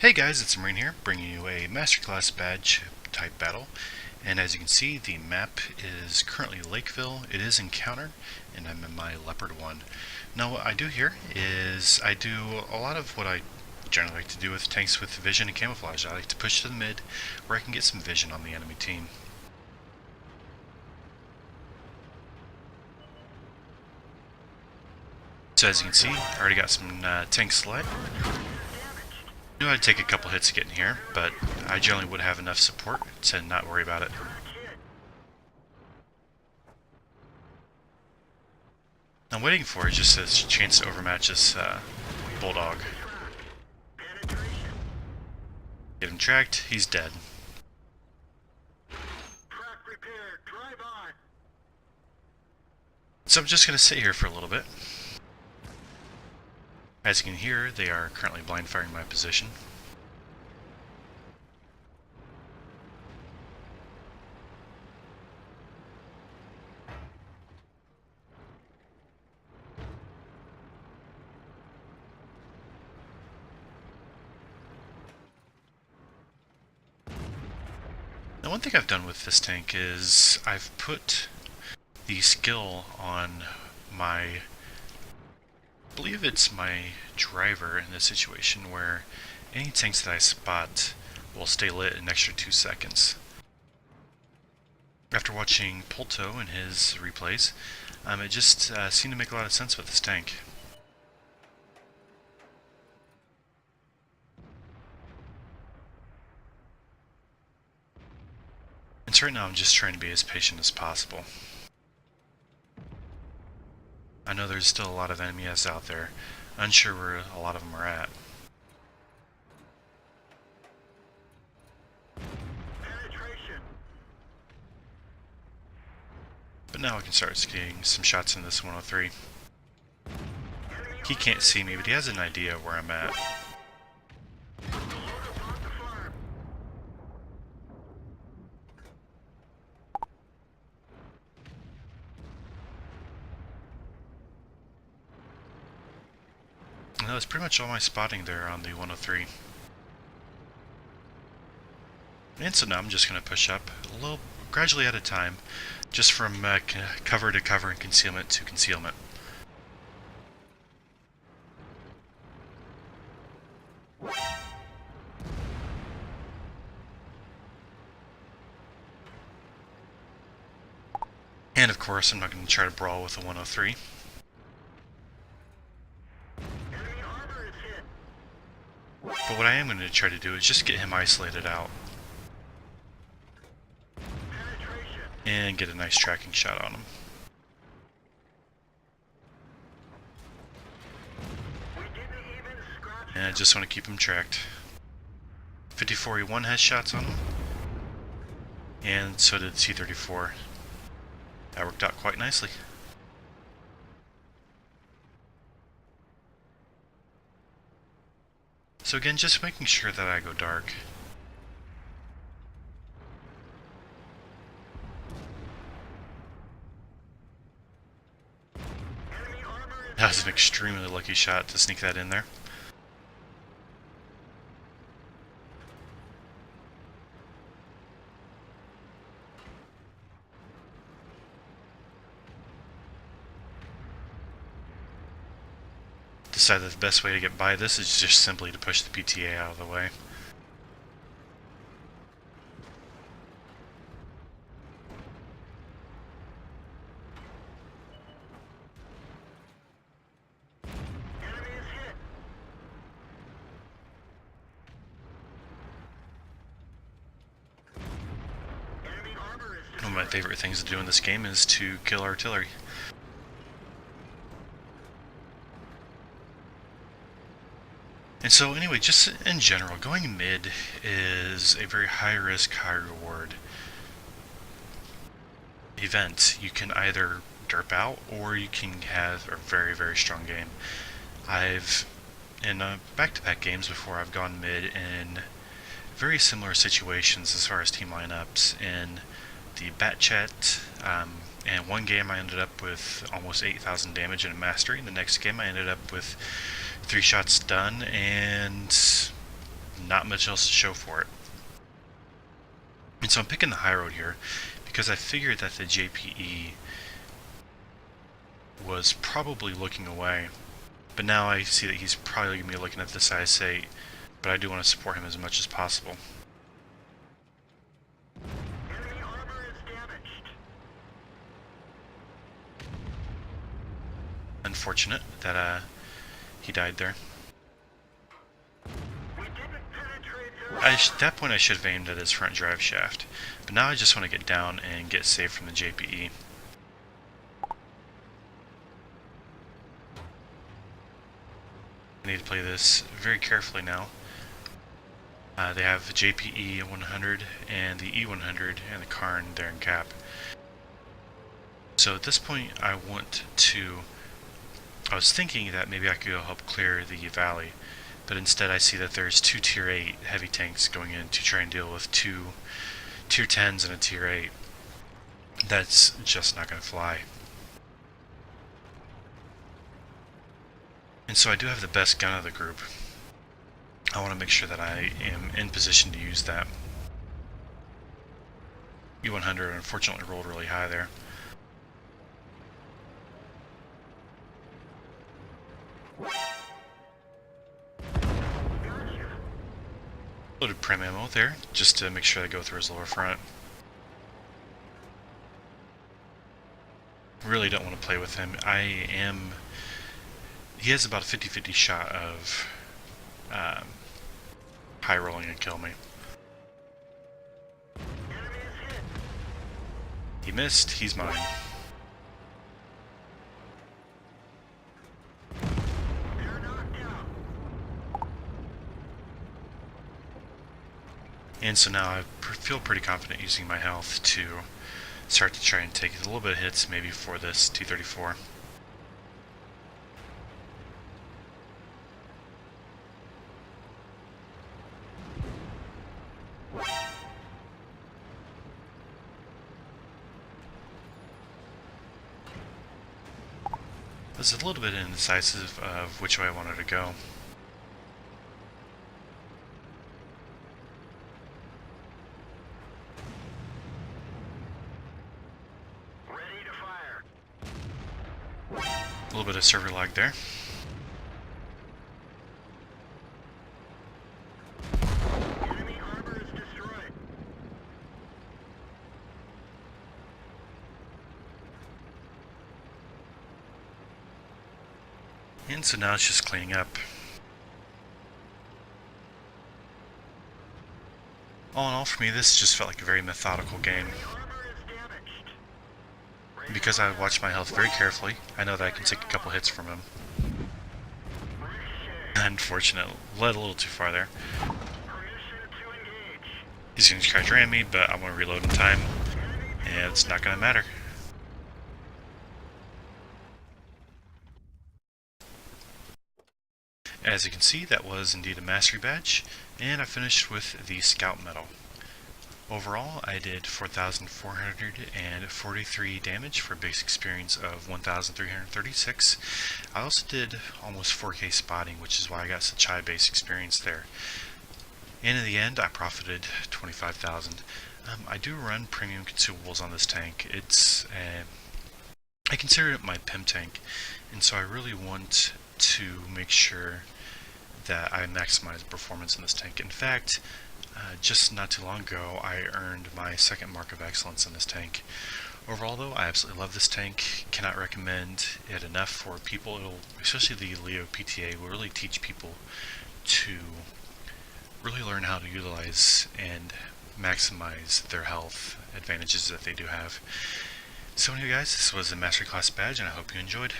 Hey guys, it's Marine here, bringing you a Masterclass badge type battle. And as you can see, the map is currently Lakeville. It is Encounter, and I'm in my Leopard 1. Now what I do here is I do a lot of what I generally like to do with tanks with vision and camouflage. I like to push to the mid where I can get some vision on the enemy team. So as you can see, I already got some tank sled. I knew I'd take a couple hits to get in here, but I generally would have enough support to not worry about it. I'm waiting for is just a chance to overmatch this Bulldog. Get him tracked, he's dead. So I'm just going to sit here for a little bit. As you can hear, they are currently blind firing my position. Now one thing I've done with this tank is I've put the skill on my, I believe it's my driver in this situation, where any tanks that I spot will stay lit an extra 2 seconds. After watching Polto and his replays, it just seemed to make a lot of sense with this tank. And so right now I'm just trying to be as patient as possible. I know there's still a lot of enemies out there, unsure where a lot of them are at. But now I can start getting some shots in this 103. He can't see me, but he has an idea of where I'm at. And that was pretty much all my spotting there on the 103. And so now I'm just going to push up a little gradually at a time, just from cover to cover and concealment to concealment. And of course, I'm not going to try to brawl with a 103. But what I am going to try to do is just get him isolated out. And get a nice tracking shot on him. And I just want to keep him tracked. 54E1 has shots on him. And so did C34. That worked out quite nicely. So again, just making sure that I go dark. That was an extremely lucky shot to sneak that in there. Decided that the best way to get by this is just simply to push the PTA out of the way. One of my favorite things to do in this game is to kill artillery. And so anyway, just in general, going mid is a very high risk, high reward event. You can either derp out or you can have a very, very strong game. I've, in back-to-back games before, I've gone mid in very similar situations as far as team lineups. In the Bat Chat, and one game I ended up with almost 8,000 damage and a mastery. The next game I ended up with 3 shots done and not much else to show for it. And so I'm picking the high road here because I figured that the JPE was probably looking away, but now I see that he's probably going to be looking at this IS-8, but I do want to support him as much as possible. Enemy armor is damaged. Unfortunate that he died there. We didn't penetrate their At that point I should have aimed at his front drive shaft, but now I just want to get down and get safe from the JPE. I need to play this very carefully now. They have the JPE 100 and the E100 and the Karn there in cap. So at this point I was thinking that maybe I could go help clear the valley, but instead I see that there's 2 tier 8 heavy tanks going in to try and deal with 2 tier 10s and a tier 8. That's just not going to fly. And so I do have the best gun of the group. I want to make sure that I am in position to use that. E100 unfortunately rolled really high there. Loaded prim ammo there, just to make sure I go through his lower front. Really don't want to play with him. He has about a 50-50 shot of high rolling and kill me. enemy is hit. He missed, he's mine. They're knocked out. And so now I feel pretty confident using my health to start to try and take a little bit of hits maybe for this T-34. I was a little bit indecisive of which way I wanted to go. Ready to fire. A little bit of server lag there. Enemy armor is destroyed. And so now it's just cleaning up. All in all, for me, this just felt like a very methodical game. Enemy armor is damaged. Ready Because to I fire. watch my health very carefully, I know that I can take a couple hits from him. Ricochet. Unfortunate, led a little too far there. Permission to engage. He's going to try to ram me, but I want to reload in time, Enemy and it's not going to matter. As you can see, that was indeed a mastery badge, and I finished with the Scout Medal. Overall, I did 4,443 damage for a base experience of 1,336. I also did almost 4K spotting, which is why I got such high base experience there. And in the end, I profited 25,000. I do run premium consumables on this tank. I consider it my PIM tank, and so I really want to make sure that I maximize performance in this tank. In fact, just not too long ago, I earned my second mark of excellence in this tank. Overall though, I absolutely love this tank. Cannot recommend it enough for people. Especially the Leo PTA, will really teach people to really learn how to utilize and maximize their health advantages that they do have. So anyway guys, this was a Mastery Class badge and I hope you enjoyed.